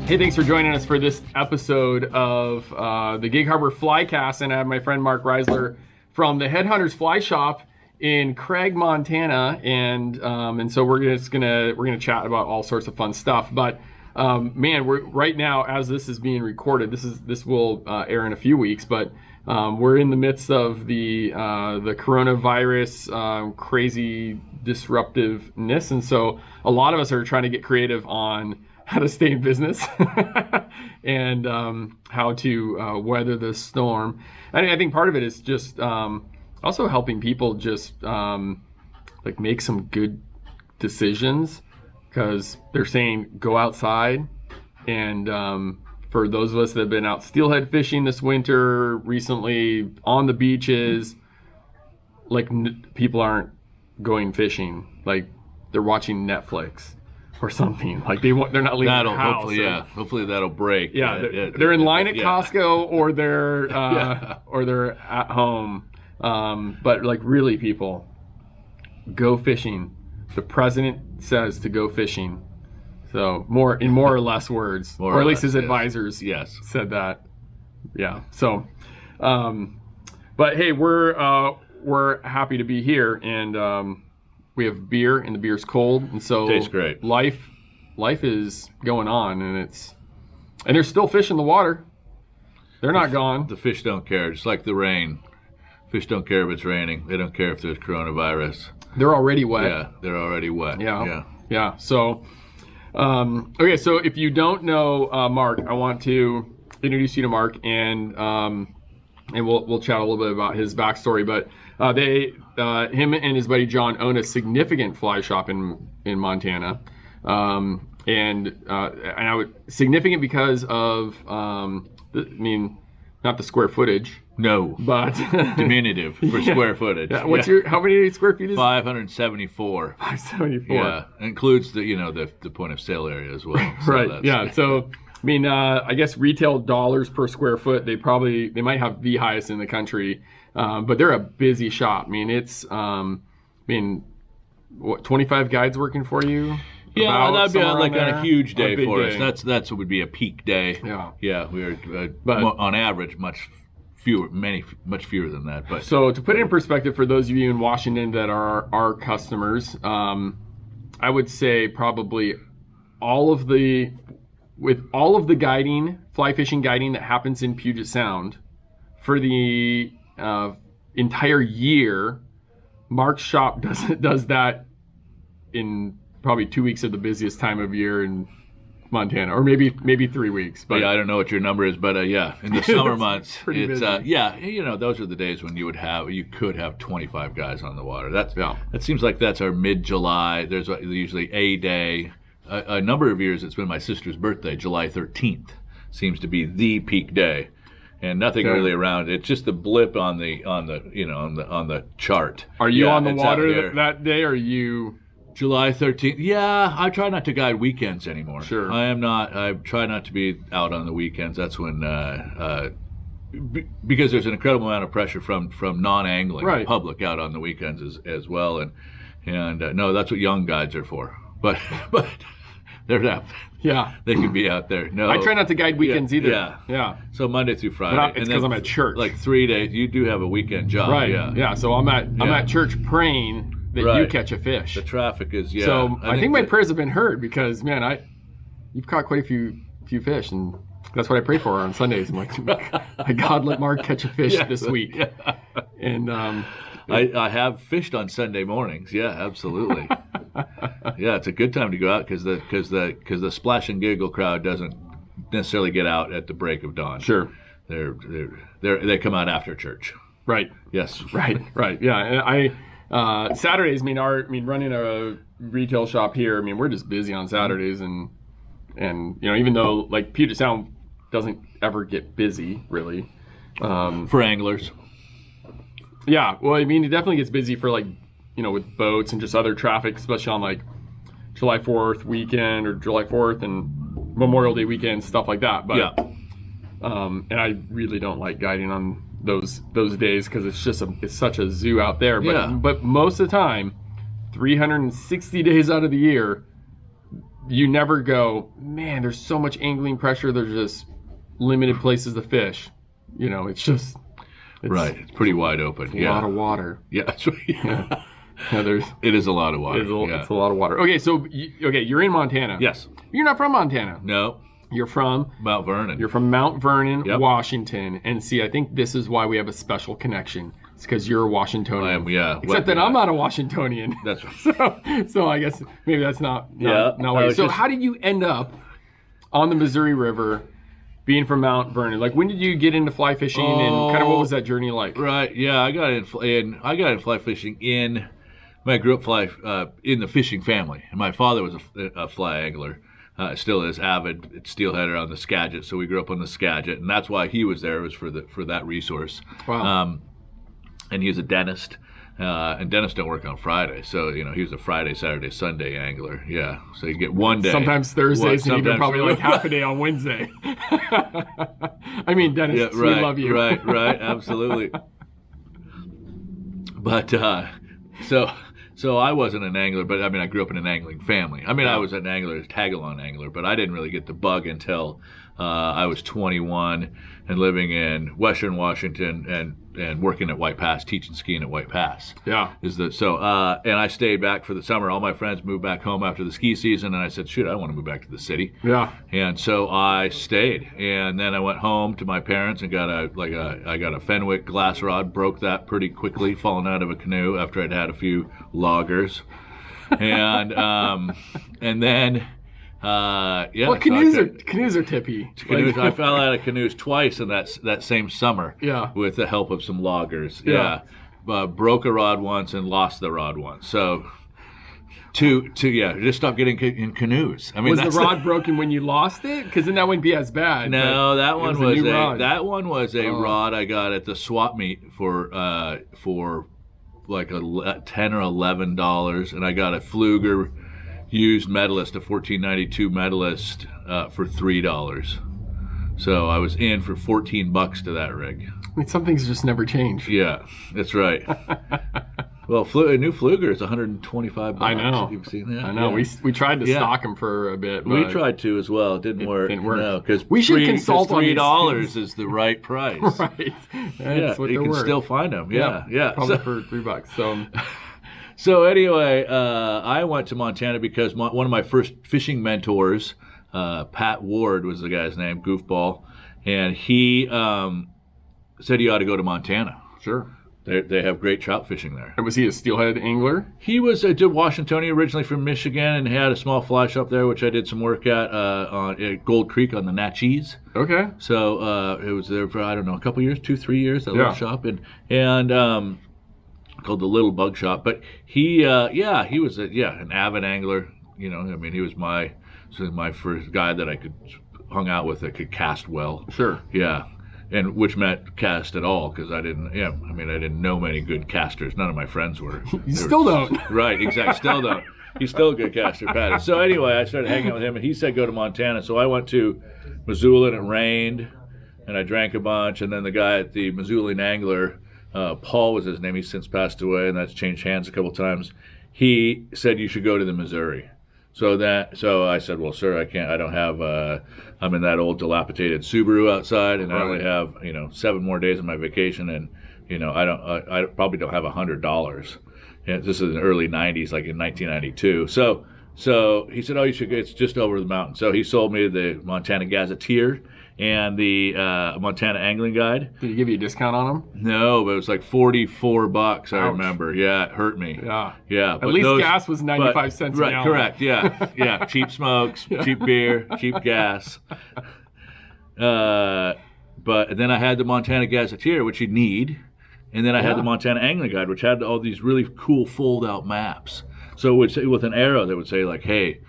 Hey, thanks for joining us for this episode of the Gig Harbor Flycast, and I have my friend Mark Raisler from the Headhunters Fly Shop in Craig, Montana, and so we're gonna chat about all sorts of fun stuff. But man, we're right now, as this is being recorded, this will air in a few weeks, but we're in the midst of the coronavirus crazy disruptiveness, and so a lot of us are trying to get creative on how to stay in business and how to weather the storm. I think part of it is just also helping people just like make some good decisions, because they're saying go outside. And for those of us that have been out steelhead fishing this winter recently on the beaches, like people aren't going fishing, like they're watching Netflix or something. Like they're not leaving the house. Hopefully that'll break. They're in line at Costco or they're or they're at home. But like really, people, go fishing. The president says to go fishing. So more or less words, or at least his advisors said that. Yeah. So, but hey, we're happy to be here, and we have beer, and the beer's cold, and so tastes great. Life is going on, and there's still fish in the water. They're not gone. The fish don't care. Just like the rain, fish don't care if it's raining. They don't care if there's coronavirus. They're already wet. Yeah, they're already wet. Yeah. So, okay. So if you don't know Mark, I want to introduce you to Mark, and we'll chat a little bit about his backstory. But him and his buddy John own a significant fly shop in Montana, significant because of not the square footage. No, but diminutive for square footage. Yeah. How many square feet is it? 574. 574. Yeah, includes the point of sale area as well. So right. Yeah. So I guess retail dollars per square foot, they might have the highest in the country, but they're a busy shop. It's 25 guides working for you? Yeah, that'd be on a huge day for us. That's what would be a peak day. Yeah, we are, but on average much fewer than that. But so to put it in perspective for those of you in Washington that are our customers, I would say probably with all of the guiding, fly fishing guiding that happens in Puget Sound for the entire year, Mark's shop does that in probably 2 weeks of the busiest time of year in Montana, or maybe 3 weeks. But I don't know what your number is, but in the summer months, it's busy. Those are the days when you could have 25 guys on the water. That seems like that's our mid-July. There's usually a day. A number of years, it's been my sister's birthday, July 13th, seems to be the peak day, and nothing really around. It's just the blip on the chart. Are you on the water that day? Or are you? July 13th. Yeah, I try not to guide weekends anymore. Sure. I am not. I try not to be out on the weekends. That's when, because there's an incredible amount of pressure from non-angling public out on the weekends as well. And no, that's what young guides are for. But they're not. Yeah. They can be out there. No. I try not to guide weekends either. Yeah. So Monday through Friday. It's because I'm at church. Like 3 days. You do have a weekend job. Right. Yeah. So I'm at church praying that you catch a fish. The traffic is, So I think my prayers have been heard, because, man, you've caught quite a few fish, and that's what I pray for on Sundays. I'm like, my God, let Mark catch a fish this week. Yeah. And I have fished on Sunday mornings. Yeah, absolutely. Yeah, it's a good time to go out because the splash and giggle crowd doesn't necessarily get out at the break of dawn. Sure. They come out after church. Right. Yes. Right. Yeah. And Saturdays, running a retail shop here, we're just busy on Saturdays, and even though like Puget Sound doesn't ever get busy really, for anglers. Yeah, well, it definitely gets busy for with boats and just other traffic, especially on like July 4th weekend or July 4th and Memorial Day weekend, stuff like that. But and I really don't like guiding on those days because it's such a zoo out there. But most of the time, 360 days out of the year, you never go, man, there's so much angling pressure. There's just limited places to fish. You know, it's just. It's pretty wide open. A lot of water. Yeah, that's right. Yeah, it is a lot of water. It's a lot of water. Okay, so you're in Montana. Yes. You're not from Montana. No. You're from Mount Vernon. You're from Mount Vernon, Yep. Washington. And see, I think this is why we have a special connection. It's because you're a Washingtonian. I am, yeah. Except that I'm not a Washingtonian. That's right. So I guess maybe that's not Yeah. So how did you end up on the Missouri River, being from Mount Vernon? Like, when did you get into fly fishing, and kind of what was that journey like? Right. Yeah, I got in fly fishing I grew up in the fishing family, and my father was a fly angler. Still is avid steelheader on the Skagit, so we grew up on the Skagit, and that's why he was there, was for that resource. Wow. And he's a dentist, and dentists don't work on Friday, so he was a Friday, Saturday, Sunday angler. Yeah, so you get one day. Sometimes Thursdays, and even probably like half a day on Wednesday. I mean, dentists, we love you. Right, absolutely. But So I wasn't an angler, but I grew up in an angling family. I was an angler, tag-along angler, but I didn't really get the bug until I was 21 and living in Western Washington and working at White Pass, teaching skiing at White Pass. Yeah. And I stayed back for the summer. All my friends moved back home after the ski season, and I said, shoot, I want to move back to the city. Yeah. And so I stayed, and then I went home to my parents and got a Fenwick glass rod, broke that pretty quickly, falling out of a canoe after I'd had a few loggers, and then. Well, canoes are tippy. I fell out of canoes twice in that same summer. Yeah. With the help of some loggers. Yeah. Broke a rod once and lost the rod once. So, just stop getting in canoes. Was the rod broken when you lost it? Because then that wouldn't be as bad. No, that one was a rod I got at the swap meet for like $10 or $11, and I got a Fluger used Medalist, a 1492 Medalist, for $3. So I was in for $14 to that rig. Some things just never change. Yeah, that's right. Well, a new Fluger is $125. I know. You've seen that? I know. Yeah. We tried to stock them for a bit. We tried to as well. It didn't work. No, because we should consult on $3 is the right price. Right. That's what you can worth. still find them. Yeah. Probably for $3. So. So anyway, I went to Montana because one of my first fishing mentors, Pat Ward was the guy's name, goofball, and he said you ought to go to Montana. Sure. They have great trout fishing there. And was he a steelhead angler? He was did Washingtonian, originally from Michigan, and had a small fly shop there, which I did some work at Gold Creek on the Natchez. Okay. So it was there for, I don't know, a couple years, 2-3 years, that little shop, and called the Little Bug Shop. But he was an avid angler. He was my first guy that I could hung out with that could cast well. Sure. Yeah. And which meant cast at all, because I didn't know many good casters. None of my friends were. Don't. Right, exactly. Still don't. He's still a good caster, Patty. So anyway, I started hanging out with him, and he said go to Montana. So I went to Missoula, and it rained, and I drank a bunch. And then the guy at the Missoulian Angler, Paul was his name. He's since passed away, and that's changed hands a couple times. He said you should go to the Missouri. So I said, well, sir, I can't. I don't have. I'm in that old dilapidated Subaru outside, and I only have 7 more days of my vacation, and I probably don't have $100. And this is in the early '90s, like in 1992. So he said, oh, you should go. It's just over the mountain. So he sold me the Montana Gazetteer and the Montana Angling Guide. Did he give you a discount on them? No, but it was like $44. I remember. Yeah, it hurt me. Yeah. At least gas was 95 cents an gallon. Correct. Yeah. Cheap smokes, cheap beer, cheap gas. But then I had the Montana Gazetteer, which you need, and then I had the Montana Angling Guide, which had all these really cool fold-out maps. So it would say with an arrow that would say like, hey,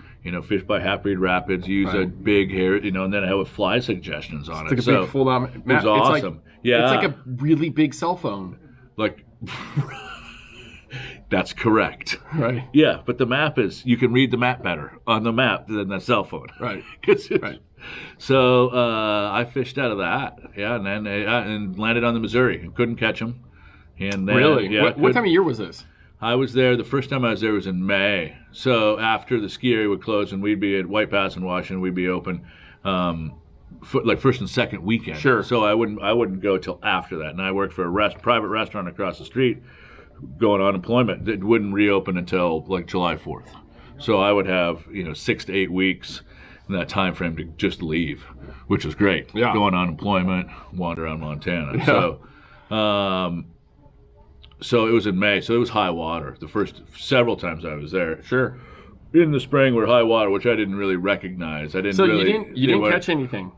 fish by Half-Breed Rapids, use a big hair, and then I have fly suggestions on it. It's like a big fold-out map. It was awesome. It's like a really big cell phone. Like, that's correct. Right. Yeah, but the map you can read the map better on the map than the cell phone. Right. Right. So I fished out of that, and then and landed on the Missouri and couldn't catch them. And then, really? Yeah, what time of year was this? I was there. The first time I was there was in May. So after the ski area would close and we'd be at White Pass in Washington, we'd be open like first and second weekend. Sure. So I wouldn't go till after that. And I worked for a private restaurant across the street, going on employment. That wouldn't reopen until like July 4th. So I would have 6 to 8 weeks in that time frame to just leave, which was great. Yeah. Go on unemployment, wander around Montana. Yeah. So it was in May. So it was high water the first several times I was there. Sure. In the spring were high water, which I didn't really recognize. I didn't. So really, you didn't catch anything.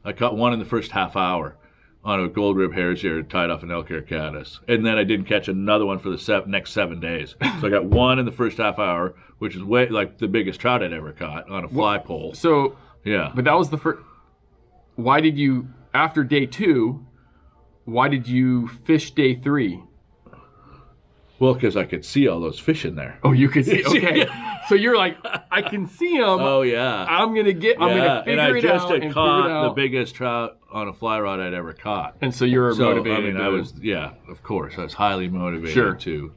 I caught one in the first half hour on a gold rib hare's ear tied off an elk hair caddis, and then I didn't catch another one for the next 7 days. So I got one in the first half hour, which is way like the biggest trout I'd ever caught on a fly pole. So yeah, but that was the first. Why did you after day 2? Why did you fish day 3? Well, because I could see all those fish in there. Oh, you could see. Okay, so you're like, I can see them. Oh yeah. I'm gonna figure it out. And I just had caught the biggest trout on a fly rod I'd ever caught. And so you're motivated. I mean, I was, of course, I was highly motivated to,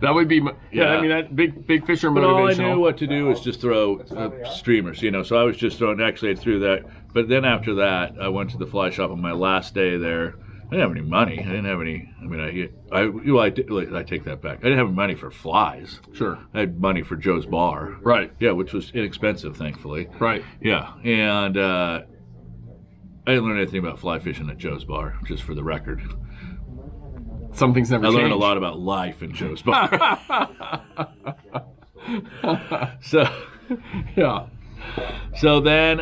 That would be, I mean, that big fish are motivational. But all I knew what to do was just throw streamers, so I was just throwing, actually I threw that. But then after that, I went to the fly shop on my last day there. I didn't have any money. I didn't have any. I mean, I take that back. I didn't have money for flies. Sure. I had money for Joe's Bar. Right. Yeah, which was inexpensive, thankfully. Right. Yeah, and I didn't learn anything about fly fishing at Joe's Bar, just for the record. Some things never change. I learned a lot about life in Joe's Bar. So, yeah. So then,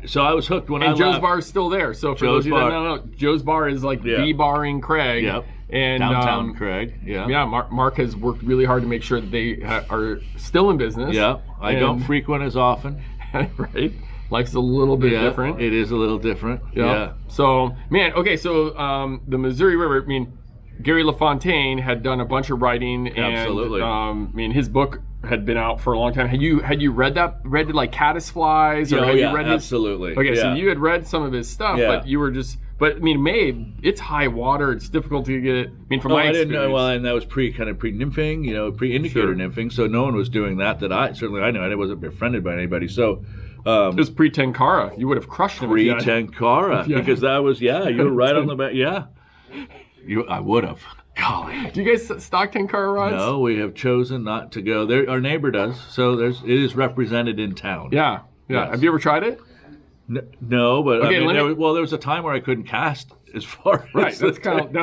so I was hooked when I left. And Joe's Bar is still there. So for those of you that don't know, Joe's Bar is like the bar in Craig. Yep. And downtown Craig. Yeah. Yeah. Mark has worked really hard to make sure that they are still in business. Yeah. I don't frequent as often. Right. Life's a little bit different. It is a little different. Yeah. So, man, okay. So the Missouri River. I mean, Gary LaFontaine had done a bunch of writing. And, absolutely. I mean, his book had been out for a long time. Had you read like Caddis Flies? Or you read absolutely. Okay, so you had read some of his stuff, but you were just. But I mean, it's high water. It's difficult to get it. I mean, from my experience. I didn't know. Well, and that was pre-nymphing, pre-indicator nymphing. So no one was doing that. I knew. I wasn't befriended by anybody. So. It was pre-Tenkara. You would have crushed him. Pre-Tenkara, because that was you were right on the back. Yeah, I would have. Golly. Do you guys stock Tenkara rods? No, we have chosen not to go there. Our neighbor does, so it is represented in town. Yeah. Yes. Have you ever tried it? No, but okay, there was a time where I couldn't cast as far. Right, that's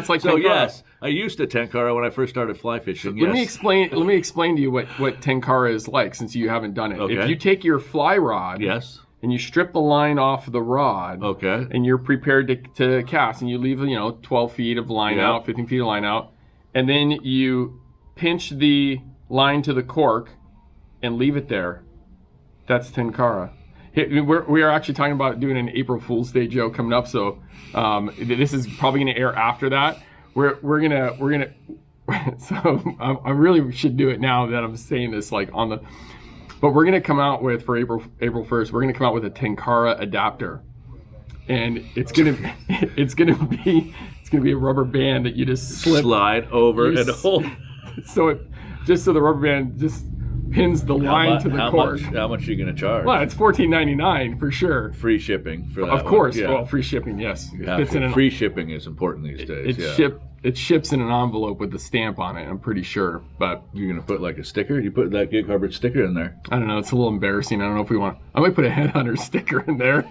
like so. Tenkara. Yes, I used to Tenkara when I first started fly fishing. Let me explain to you what Tenkara is like, since you haven't done it. Okay. If you take your fly rod, and you strip the line off the rod, and you're prepared to cast, and you leave 12 feet of line out, 15 feet of line out, and then you pinch the line to the cork and leave it there. That's Tenkara. We are actually talking about doing an April Fool's Day joke coming up, so this is probably going to air after that. We're gonna. So I really should do it now that I'm saying this on the. But we're gonna come out with, for April 1st, we're gonna come out with a Tenkara adapter, and it's gonna be a rubber band that you just slide over and hold. So the rubber band just pins the line to the cork. How much are you going to charge? Well, it's $14.99 for sure. Free shipping for that. Of course. Yeah. Well, free shipping, yes. Free shipping is important these days. It ships in an envelope with the stamp on it, I'm pretty sure. But you're going to put like a sticker? You put that Gig Hubbard sticker in there. I don't know. It's a little embarrassing. I don't know if we want. I might put a Headhunters sticker in there.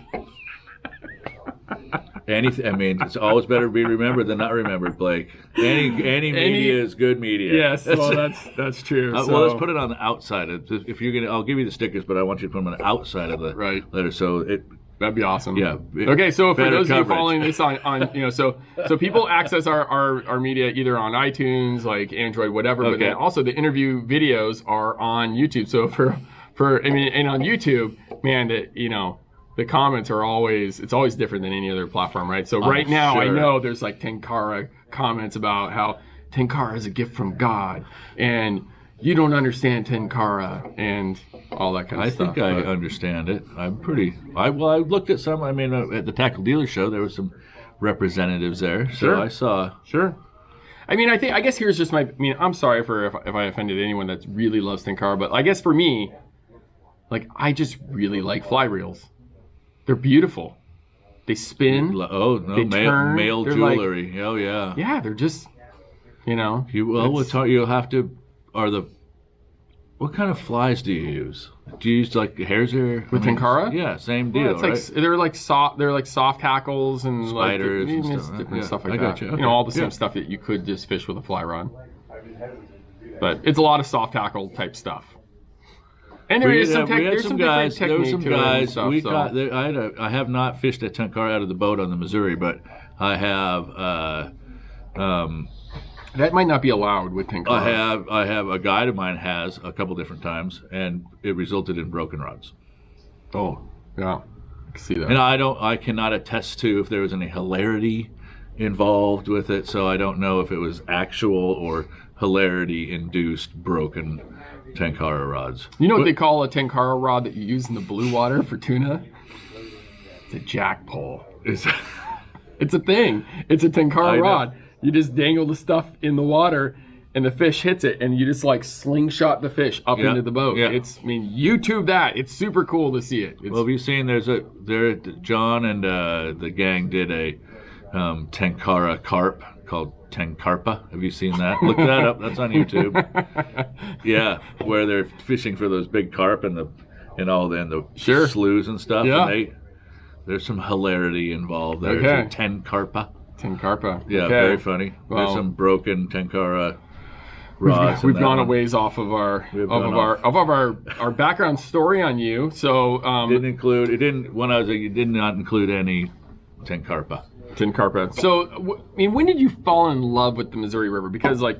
Anything. I mean, it's always better to be remembered than not remembered, Blake. Any media is good media. Yes, well, that's true. Well, let's put it on the outside. If you're gonna, I'll give you the stickers, but I want you to put them on the outside of the letter, so that'd be awesome. Yeah. Okay, so for those coverage. of you following this on so people access our media either on iTunes, like Android, whatever, but then also the interview videos are on YouTube. So and on YouTube, man, the comments are always different than any other platform, right? So right now, I know there's like Tenkara comments about how Tenkara is a gift from God, and you don't understand Tenkara, and all that kind of stuff. I think I understand it. I looked at some. I mean, at the Tackle Dealer Show, there was some representatives there, so I saw. Sure. I mean, I guess here's just I'm sorry if I offended anyone that really loves Tenkara, but I guess for me, like, I just really like fly reels. They're beautiful. They spin. Oh, no, they turn. Male jewelry. Like, oh, yeah. Yeah, they're just, you'll have to, what kind of flies do you use? Do you use like Headhunters? With Tenkara? Yeah, same deal, it's like, right? They're like soft hackles and spiders like, and stuff. Different stuff like I that. got you. Okay. All the same stuff that you could just fish with a fly rod. But it's a lot of soft tackle type stuff. And there's some guys. There were some guys. Stuff, I have not fished a Tenkara out of the boat on the Missouri, but I have. That might not be allowed with Tenkara. I have a guide of mine has a couple different times, and it resulted in broken rods. Oh, yeah, I can see that. And I cannot attest to if there was any hilarity involved with it, so I don't know if it was actual or hilarity-induced broken Tenkara rods. You know what they call a Tenkara rod that you use in the blue water for tuna? It's a jack pole. It's a thing. It's a Tenkara rod. You just dangle the stuff in the water, and the fish hits it, and you just like slingshot the fish up into the boat. Yeah. YouTube that. It's super cool to see it. Well, have you seen? John and the gang did a Tenkara carp called Tenkarpa. Have you seen that? Look that up. That's on YouTube. Yeah, where they're fishing for those big carp and the sloughs and stuff. Yeah. And there's some hilarity involved there. Okay. It's a Tenkarpa. Tenkarpa. Yeah, okay. Very funny. Well, there's some broken Tenkara rods. We've gone a ways off of our background story on you. So it did not include any Tenkarpa. So when did you fall in love with the Missouri River? Because like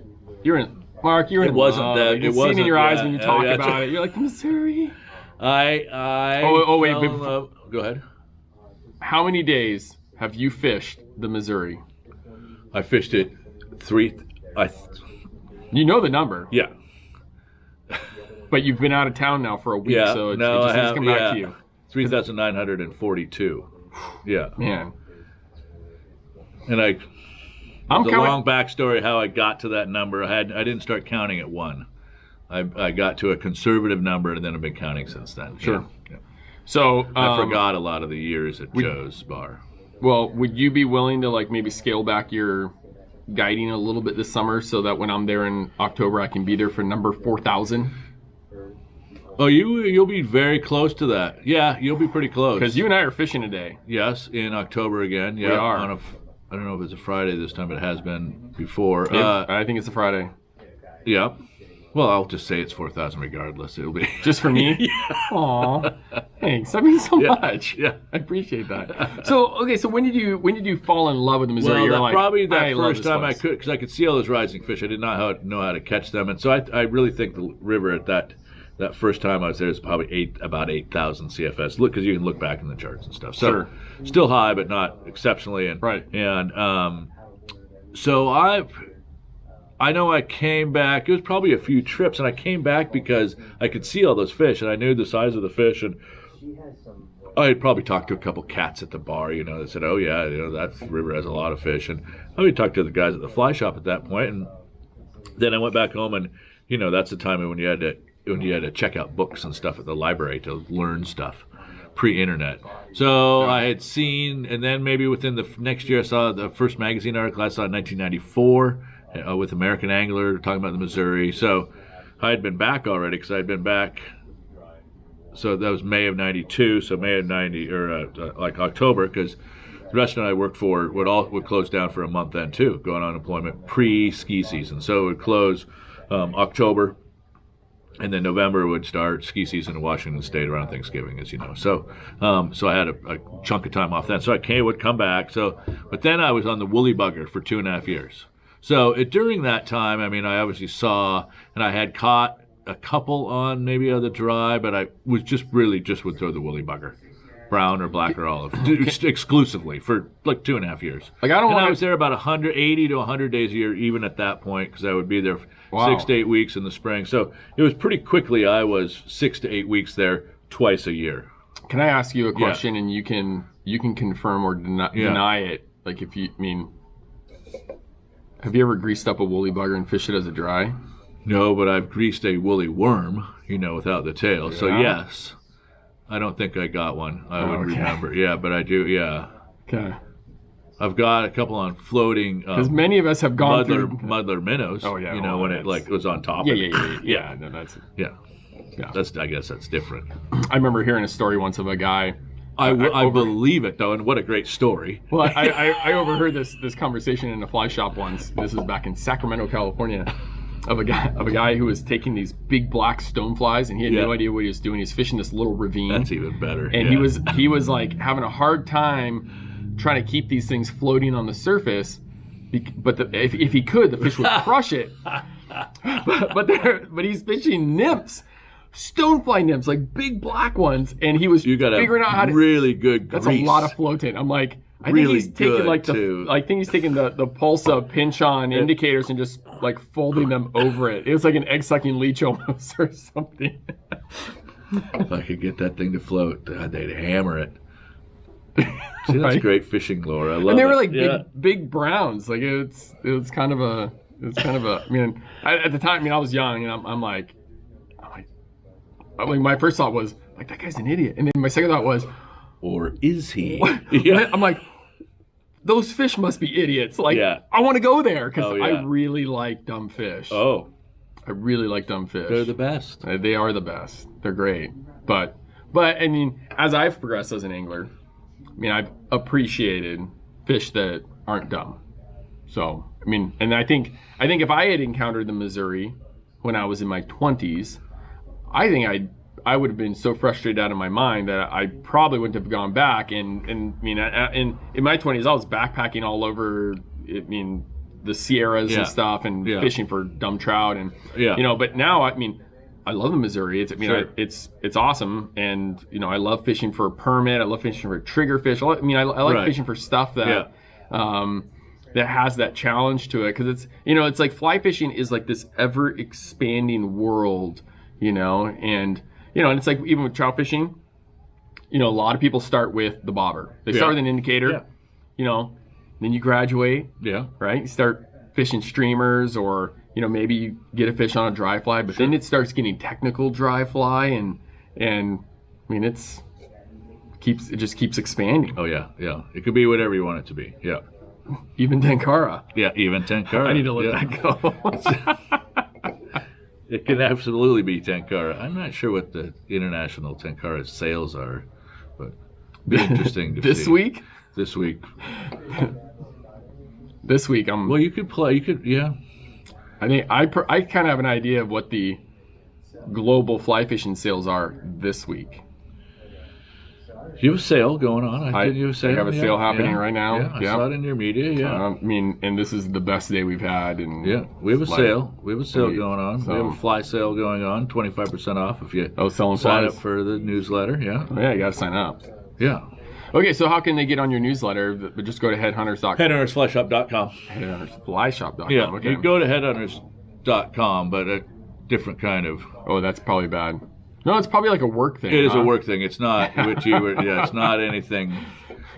Mark, you're in wasn't love. that. You It wasn't in your eyes when you talk about about it. You're like Missouri. Wait. Go ahead. How many days have you fished the Missouri? I fished it 3. You know the number. Yeah. But you've been out of town now for a week, so it's just come back to you. 3,942. Yeah. Man. And there's a long backstory how I got to that number. I didn't start counting at 1. I got to a conservative number, and then I've been counting since then. Sure. Yeah. So I forgot a lot of the years at Joe's bar. Well, would you be willing to like maybe scale back your guiding a little bit this summer so that when I'm there in October, I can be there for number 4,000? Oh, you'll be very close to that. Yeah, you'll be pretty close. Because you and I are fishing today. Yes, in October again. Yeah, we are. I don't know if it's a Friday this time, but it has been before. I think it's a Friday. Yeah. Well, I'll just say it's 4,000 regardless. It'll be just for me. Yeah. Aw, thanks. That means so much. Yeah, I appreciate that. So when did you fall in love with the Missouri? Well, probably that first time I could, because I could see all those rising fish. I did not know how to catch them, and so I really think the river at that first time I was there is probably about 8,000 CFS. Look, because you can look back in the charts and stuff. So sure. Still high, but not exceptionally. Right. And so I know I came back. It was probably a few trips, and I came back because I could see all those fish, and I knew the size of the fish, and I had probably talked to a couple cats at the bar, that said, "Oh yeah, that river has a lot of fish." And I would talk to the guys at the fly shop at that point, and then I went back home, and that's the time when you had to check out books and stuff at the library to learn stuff, pre-internet. So I had seen, and then maybe within the next year, I saw the first magazine article I saw in 1994 with American Angler talking about the Missouri. So I had been back already because I had been back. So that was May of '92. So May of '90 or like October, because the restaurant I worked for would close down for a month then too, going on unemployment pre-ski season. So it would close October. And then November would start ski season in Washington State around Thanksgiving, as you know. So I had a chunk of time off then. So I would come back. But then I was on the woolly bugger for 2.5 years. So during that time, I obviously saw, and I had caught a couple on maybe on the dry, but I was just would throw the woolly bugger, brown or black or olive, exclusively for like 2.5 years. I was there about 180 to 100 days a year, even at that point, because I would be there 6 to 8 weeks in the spring. So it was pretty quickly. I was 6 to 8 weeks there twice a year. Can I ask you a question, and you can confirm or deny it? Like if you Have you ever greased up a woolly bugger and fished it as a dry? No, but I've greased a woolly worm, without the tail. Yeah. So yes, I don't think I got one. I would remember. Yeah, but I do. Yeah. Okay. I've got a couple on floating. Because many of us have gone through muddler minnows. Oh yeah. When it was on top. Yeah. No, that's. Yeah. I guess that's different. I remember hearing a story once of a guy. I believe it though, and what a great story. Well, I overheard this conversation in a fly shop once. This is back in Sacramento, California, of a guy who was taking these big black stoneflies, and he had no idea what he was doing. He's fishing this little ravine. That's even better. And he was like having a hard time trying to keep these things floating on the surface, but if he could, the fish would crush it. but he's fishing nymphs. Stonefly nymphs, like big black ones, and he was figuring out how to really good grease. That's a lot of floating. I'm like, I think he's taking the Pulsa pinch-on indicators and just like folding them over it. It was like an egg-sucking leech almost or something. If I could get that thing to float, they'd hammer it. See, that's great fishing lore. I love it. And they were like big browns. Like it was kind of a. I mean, at the time, I was young, and I'm like, my first thought was like, that guy's an idiot, and then my second thought was, or is he? Yeah. I'm like, those fish must be idiots. Like, I want to go there because I really like dumb fish. Oh, I really like dumb fish. They're the best. They are the best. They're great. But I mean, as I've progressed as an angler, I've appreciated fish that aren't dumb. So, and I think if I had encountered the Missouri when I was in my 20s, I think I would have been so frustrated out of my mind that I probably wouldn't have gone back. And in my 20s, I was backpacking all over, the Sierras and stuff, and fishing for dumb trout, and But now, I love the Missouri. It's awesome, and I love fishing for permit. I love fishing for triggerfish. I like fishing for stuff that that has that challenge to it, because it's like fly fishing is like this ever expanding world. And it's like even with trout fishing, a lot of people start with the bobber. They start with an indicator, then you graduate, right? You start fishing streamers, or, maybe you get a fish on a dry fly, but then it starts getting technical dry fly, and it just keeps expanding. Oh yeah. It could be whatever you want it to be. Yeah. Even Tenkara. Yeah, even Tenkara. I need to let that go. It can absolutely be Tenkara. I'm not sure what the international Tenkara sales are, but be interesting to see. This week? This week. This week, Well, you could play. You could, yeah. I think I kind of have an idea of what the global fly fishing sales are this week. You have a sale going on. I have a sale happening right now. Yeah, I saw it in your media. Yeah. And this is the best day we've had. And we have a sale. We have a sale going on. We have a fly sale going on. 25% off if you sign up for the newsletter. Yeah. Oh, yeah, you got to sign up. Yeah. Okay, so how can they get on your newsletter? But just go to headhunters.com. Headhuntersflyshop.com. Headhuntersflyshop.com. Yeah. Okay. You go to headhunters.com, but a different kind of. Oh, that's probably bad. No, it's probably like a work thing. It is a work thing. It's not it's not anything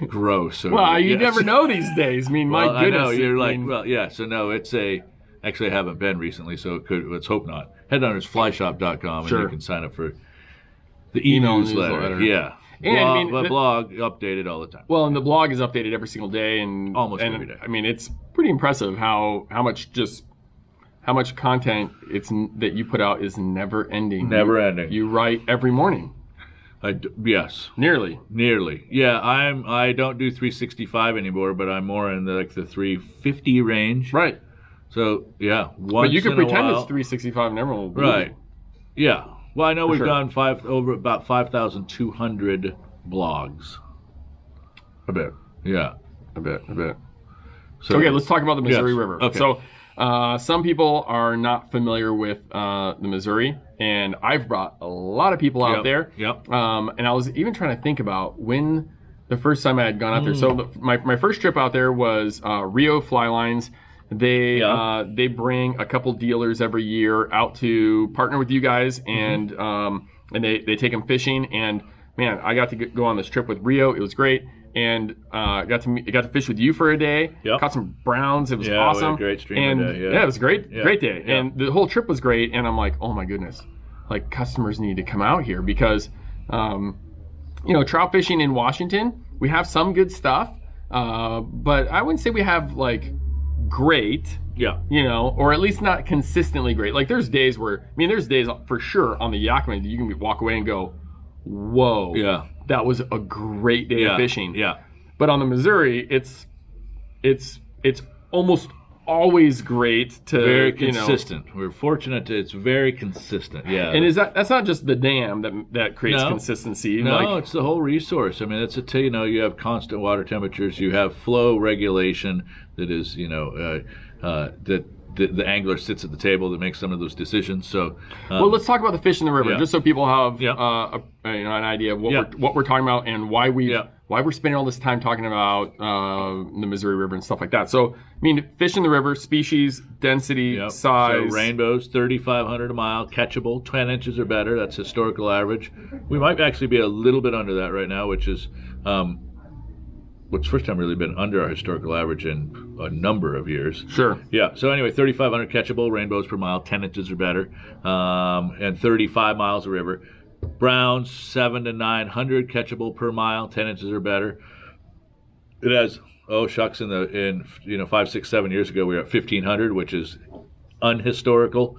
gross. You never know these days. My goodness. I know, you're like, so no, it's actually I haven't been recently, so let's hope not. Headhuntersflyshop.com, and you can sign up for the email newsletter. Yeah. And blog updated all the time. Well, and the blog is updated every single day, and almost every day. It's pretty impressive how much content that you put out is never ending. Never ending. You write every morning. Yes. Nearly. Yeah, I don't do 365 anymore, but I'm more in the 350 range. Right. So yeah, but you can pretend it's 365 and everyone will believe right. it. Yeah. Well, I know we've done about 5,200 blogs. A bit. Yeah. A bit. So, okay, let's talk about the Missouri River. Okay. So some people are not familiar with the Missouri, and I've brought a lot of people out there. Yep. And I was even trying to think about when the first time I had gone out there. So my first trip out there was Rio Fly Lines. They bring a couple dealers every year out to partner with you guys, and they take them fishing. And man, I got to go on this trip with Rio. It was great. and got to fish with you for a day. Yep. Caught some browns. It was We had awesome. a great streamer day. Yeah, it was a great day. Yeah. And the whole trip was great. And I'm like, oh my goodness, like customers need to come out here because, trout fishing in Washington, we have some good stuff, but I wouldn't say we have like great. Yeah. Or at least not consistently great. Like there's days for sure on the Yakima that you can walk away and go, whoa, Yeah. that was a great day of fishing. Yeah. But on the Missouri, it's almost always great to very consistent. We're fortunate it's very consistent. Yeah. And that's not just the dam that creates consistency. No, it's the whole resource. I mean, it's you have constant water temperatures, you have flow regulation that is, that the angler sits at the table that makes some of those decisions. So, well, let's talk about the fish in the river, just so people have an idea of what we're talking about and why we're spending all this time talking about the Missouri River and stuff like that. So, I mean, fish in the river, species, density, size. So rainbows, 3,500 a mile, catchable, 10 inches or better. That's historical average. We might actually be a little bit under that right now, which is what's first time really been under our historical average in a number of years. Sure. Yeah. So anyway, 3,500 catchable, rainbows per mile, 10 inches or better, and 35 miles of river. Browns, 700 to 900 catchable per mile, 10 inches or better. It has, in 5, 6, 7 years ago, we were at 1,500, which is unhistorical.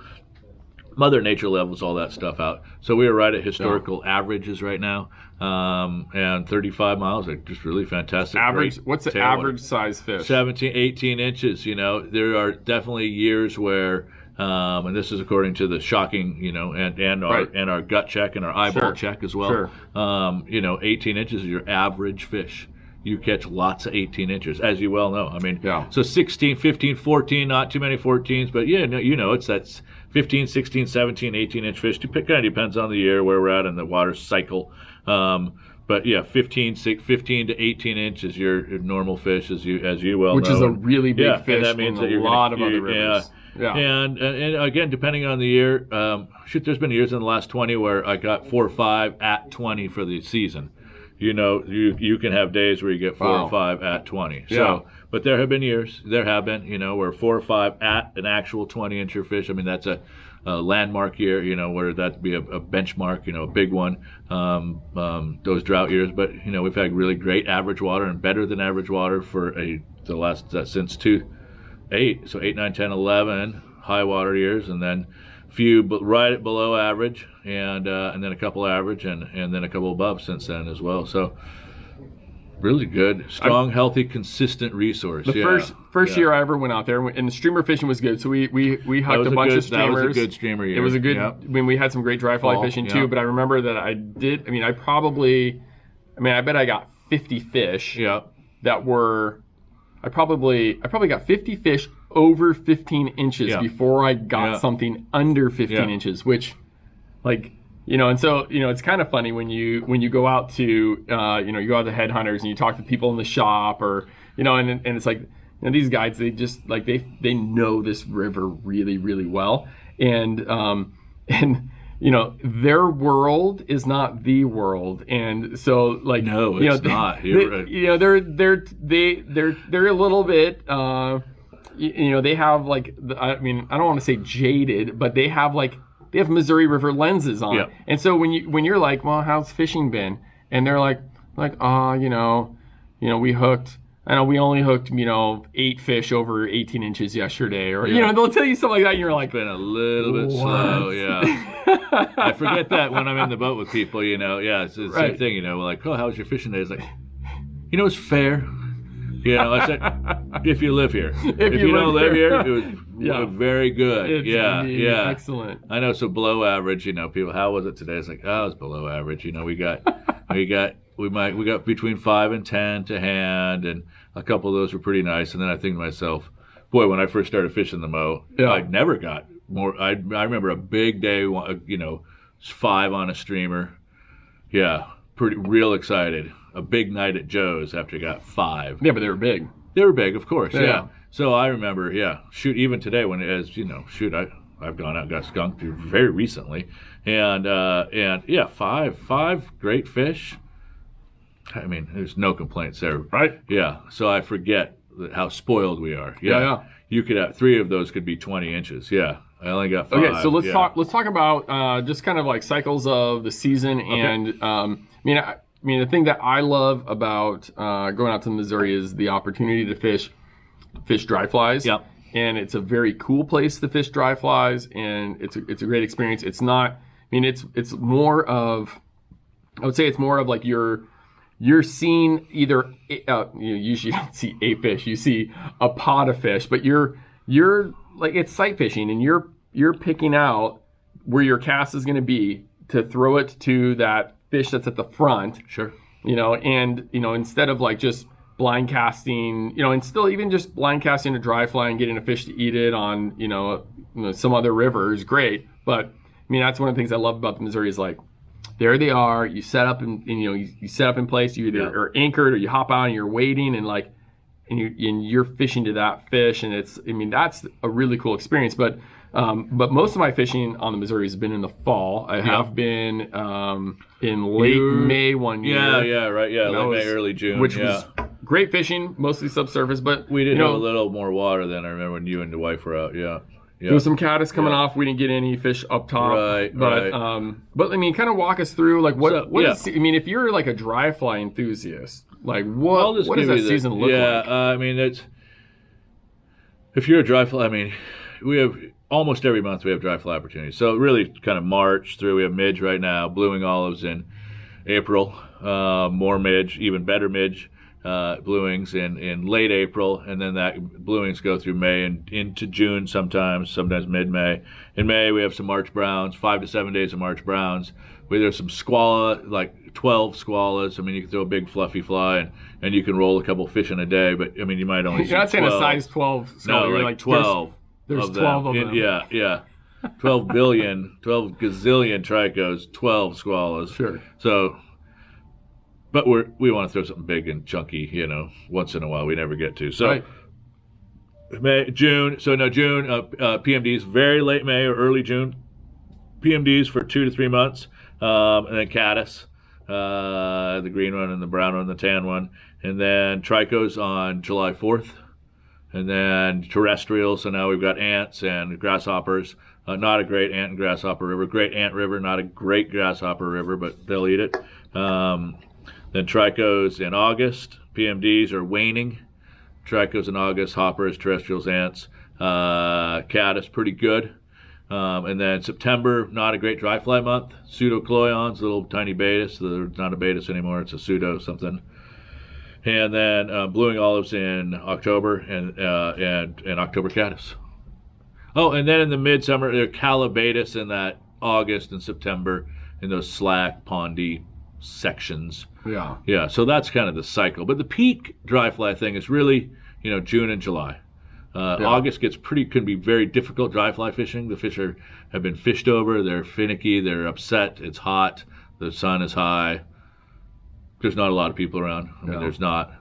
Mother Nature levels all that stuff out. So we are right at historical averages right now. And 35 miles are just really fantastic. What's the average size fish? 17, 18 inches. There are definitely years where, and this is according to the shocking, and our gut check and our eyeball check as well. Sure. 18 inches is your average fish. You catch lots of 18 inches, as you well know. I mean, so 16, 15, 14, not too many 14s, but it's that 15, 16, 17, 18-inch fish. It kind of depends on the year, where we're at in the water cycle. But 15 to 18 inches is your normal fish, as you well know. Which is a really big fish, and that means in a lot of other rivers. Yeah. And again, depending on the year, there's been years in the last 20 where I got 4 or 5 at 20 for the season. You can have days where you get 4 or 5 at 20. So, but there have been years, where 4 or 5 at an actual 20-incher fish. I mean, that's a landmark year, where that'd be a benchmark, a big one, those drought years. But, we've had really great average water and better than average water for the last, since 2008. So 8, 9, 10, 11 high water years, and then few right below average, and then a couple average, and then a couple above since then as well. So really good, strong, healthy, consistent resource. The first year I ever went out there, and the streamer fishing was good. So we hooked a bunch of streamers. That was a good streamer year. It was a good. When we had some great dry fly fishing too. But I remember that I bet I got 50 fish. Yeah. That were, I probably got 50 fish over 15 inches before I got something under 15 inches, which, and so, it's kind of funny when you go out to, you go out to Headhunters and you talk to people in the shop, or, and it's like, these guys, they just, they know this river really, really well. And their world is not the world. And so, no, it's not. They're a little bit, they have I don't want to say jaded, but they have Missouri River lenses on. Yeah. And so when you're like, well, how's fishing been? And they're like, we hooked, we only hooked, 8 fish over 18 inches yesterday, or they'll tell you something like that, and you're like, been a little bit slow, I forget that when I'm in the boat with people, it's the same thing, like, oh, how was your fishing day? It's like, it's fair. I said, if you live here. If you don't live here, it was very good. Yeah. Excellent. I know, so below average, people, how was it today? It's like, oh, it's below average. We got between 5 and 10 to hand, and a couple of those were pretty nice. And then I think to myself, boy, when I first started fishing the Mo, I never got more. I remember a big day, 5 on a streamer. Yeah, real excited. A big night at Joe's after I got 5. Yeah, but they were big. They were big, of course. Yeah. So I remember, even today when, I've gone out and got skunked very recently, and 5 great fish. I mean, there's no complaints there. Right. Yeah. So I forget how spoiled we are. Yeah. You could have 3 of those could be 20 inches. Yeah. I only got 5. Okay, so let's talk about just kind of like cycles of the season. And I mean, the thing that I love about going out to Missouri is the opportunity to fish dry flies. Yep. And it's a very cool place to fish dry flies, and it's a great experience. It's not. I mean, it's more of. I would say it's more of like you're seeing either you usually don't see a fish, you see a pod of fish, but you're like it's sight fishing, and you're picking out where your cast is going to be to throw it to that fish that's at the front. Sure. And instead of like just blind casting, and still even just blind casting a dry fly and getting a fish to eat it on, some other river is great. But I mean, that's one of the things I love about the Missouri is like, there they are. You set up and you set up in place. You either are anchored or you hop out and you're waiting and you're fishing to that fish. And that's a really cool experience. But most of my fishing on the Missouri has been in the fall. I have been in late May one year. Yeah, right. Yeah, late May, early June. Which was great fishing, mostly subsurface. But we did have a little more water than I remember when you and the wife were out. Yeah. There was some caddis coming off. We didn't get any fish up top. Right. But I mean, kind of walk us through like I mean, if you're like a dry fly enthusiast, like what does that season look like? Yeah, I mean, if you're a dry fly, I mean, we have almost every month we have dry fly opportunities. So really kind of March through, we have midge right now, blueing olives in April, more midge, even better midge. Bluings in late April, and then that bluings go through May and into June sometimes mid-May. In May, we have some March browns, 5 to 7 days of March browns. There's some squalla, like 12 squallas. I mean, you can throw a big fluffy fly, and you can roll a couple fish in a day, but I mean, you might only see 12. You're not saying a size 12 squalla. No, you're like 12. There's 12 of them. Yeah. 12 billion, 12 gazillion trichos, 12 squallas. Sure. So... But we want to throw something big and chunky, once in a while. We never get to. So June, PMDs, very late May or early June. PMDs for 2 to 3 months. And then caddis, the green one and the brown one and the tan one. And then trichos on July 4th. And then terrestrial. So now we've got ants and grasshoppers. Not a great ant and grasshopper river. Great ant river, not a great grasshopper river, but they'll eat it. Then trichos in August. PMDs are waning. Trichos in August, hoppers, terrestrials, ants. Caddis, pretty good. And then September, not a great dry fly month. Pseudocloyons, little tiny betas. They're not a betas anymore. It's a pseudo something. And then bluing olives in October and October caddis. Oh, and then in the midsummer, there are calabetas in that August and September in those slack, pondy sections. Yeah. So that's kind of the cycle. But the peak dry fly thing is really, June and July. August can be very difficult dry fly fishing. The fish have been fished over. They're finicky. They're upset. It's hot. The sun is high. There's not a lot of people around. I mean, there's not.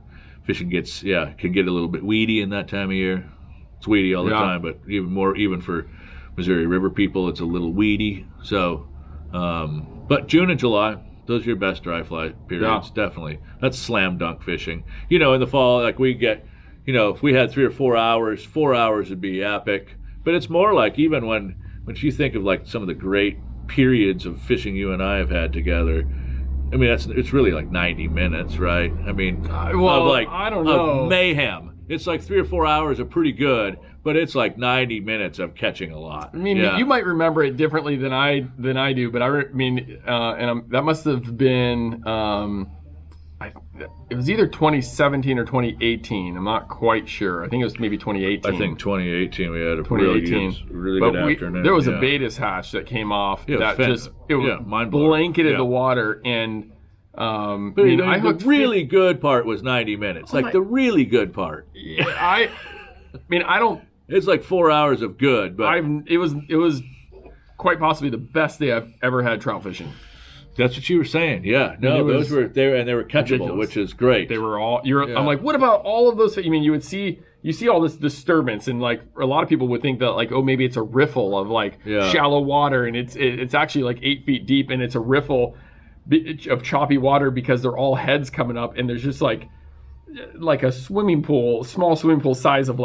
Fishing can get a little bit weedy in that time of year. It's weedy all the time, but even for Missouri River people, it's a little weedy. So, but June and July, those are your best dry fly periods, definitely. That's slam dunk fishing. In the fall, like we get, if we had 3 or 4 hours, 4 hours would be epic. But it's more like even when you think of like some of the great periods of fishing you and I have had together, I mean, it's really like 90 minutes, right? I mean, I don't know. Of mayhem. It's like 3 or 4 hours are pretty good, but it's like 90 minutes of catching a lot. I mean, you might remember it differently than I do, but that must have been it was either 2017 or 2018. I'm not quite sure. I think it was maybe 2018. I think 2018 we had a really good afternoon. There was a Betas hatch that came off blanketed the water, and the really good part was 90 minutes. The really good part. Yeah, I don't. It's like 4 hours of good, but it was quite possibly the best day I've ever had trout fishing. That's what you were saying. Yeah. No, those were there, and they were catchable, ridiculous. Which is great. They were all. I'm like, what about all of those? I mean, you see all this disturbance, and like a lot of people would think that like, oh, maybe it's a riffle of like shallow water, and it's actually like 8 feet deep, and it's a riffle. of choppy water because they're all heads coming up, and there's just like a swimming pool, small swimming pool size of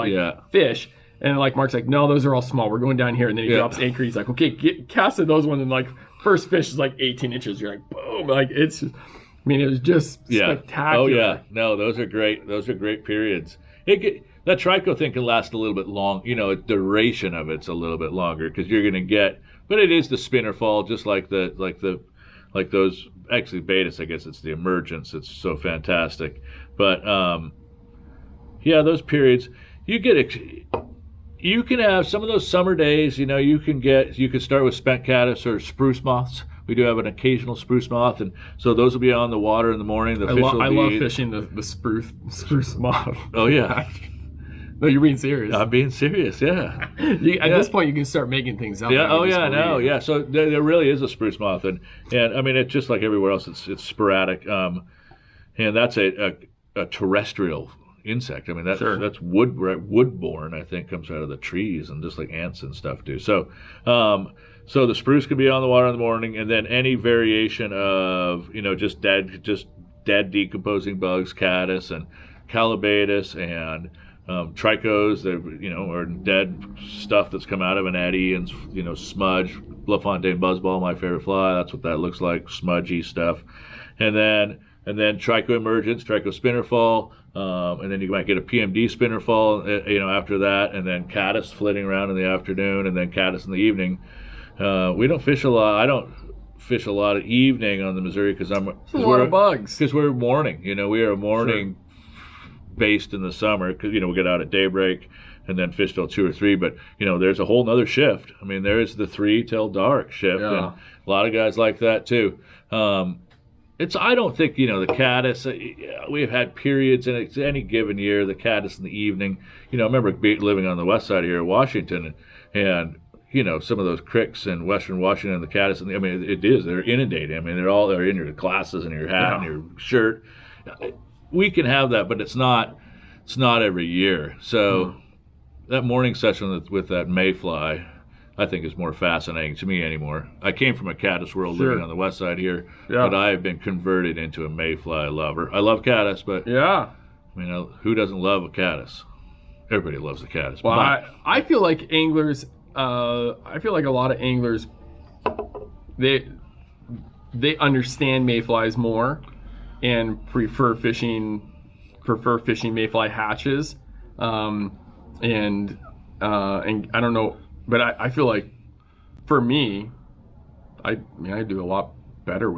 fish. And like Mark's like, no, those are all small. We're going down here, and then he drops anchor. He's like, okay, casted those ones, and like first fish is like 18 inches. You're like, boom, like it's just, I mean, it was just spectacular. Oh yeah, no, those are great. Those are great periods. That trico thing can last a little bit long. The duration of it's a little bit longer because you're going to get, but it is the spinner fall, just like those. Actually, Betis, I guess it's the emergence. It's so fantastic. But those periods you can have some of those summer days. You can start with spent caddis or spruce moths. We do have an occasional spruce moth, and so those will be on the water in the morning. I love fishing the spruce moth. Oh yeah. No, you're being serious. I'm being serious. Yeah. At this point, you can start making things up. Yeah. Oh yeah. No. Yeah. So there really is a spruce moth, and I mean it's just like everywhere else. It's sporadic, and that's a terrestrial insect. I mean that's woodborne. I think comes out of the trees, and just like ants and stuff do. So the spruce can be on the water in the morning, and then any variation of just dead decomposing bugs, caddis and calabatus and tricos that are dead stuff that's come out of an eddy, and smudge, LaFontaine buzzball, my favorite fly. That's what that looks like, smudgy stuff, and then trico emergence, trico spinner fall, and then you might get a PMD spinner fall, after that, and then caddis flitting around in the afternoon, and then caddis in the evening. We don't fish a lot. I don't fish a lot of evening on the Missouri because we're bugs. Because we're morning. We are morning based in the summer because we get out at daybreak and then fish till 2 or 3. But there's a whole nother shift. I mean, there's the 3 till dark shift, and a lot of guys like that too. I don't think the caddis. We've had periods in any given year. The caddis in the evening. I remember living on the west side here in Washington, and some of those creeks in western Washington, the caddis. They're inundated. I mean, they're in your glasses and your hat and your shirt. We can have that, but it's not every year. So that morning session with that mayfly, I think, is more fascinating to me anymore. I came from a caddis world living on the west side here, but I have been converted into a mayfly lover. I love caddis, but who doesn't love a caddis? Everybody loves the caddis. Well, I feel like anglers. I feel like a lot of anglers, they understand mayflies more and prefer fishing mayfly hatches, and I don't know, but I feel like for me, I do a lot better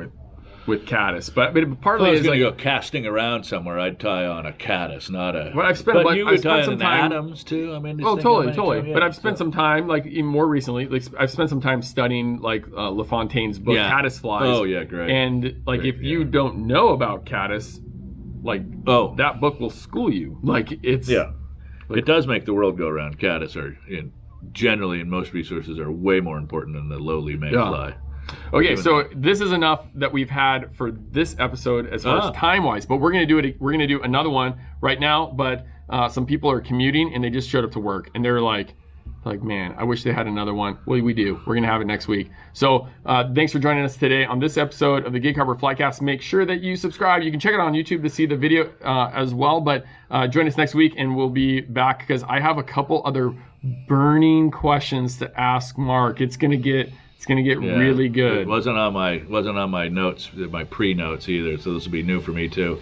with caddis, but partly if I was going to go casting around somewhere, I'd tie on a caddis, not a. But you would tie on Adams too. I mean, totally. But I've spent some time, like even more recently, like I've spent some time studying like LaFontaine's book, Caddis Flies. Oh yeah, great. And like if you don't know about caddis, like that book will school you. Like it's it does make the world go round. Caddis are generally in most resources are way more important than the lowly mayfly. Okay, so this is enough that we've had for this episode as far as time-wise, but we're gonna do another one right now. But some people are commuting and they just showed up to work and they're like, man, I wish they had another one. Well, we do. We're gonna have it next week. So thanks for joining us today on this episode of the Gig Harbor Flycast. Make sure that you subscribe. You can check it out on YouTube to see the video as well. But join us next week and we'll be back because I have a couple other burning questions to ask Mark. It's gonna get really good. It wasn't on my notes, my pre-notes either, so this will be new for me too.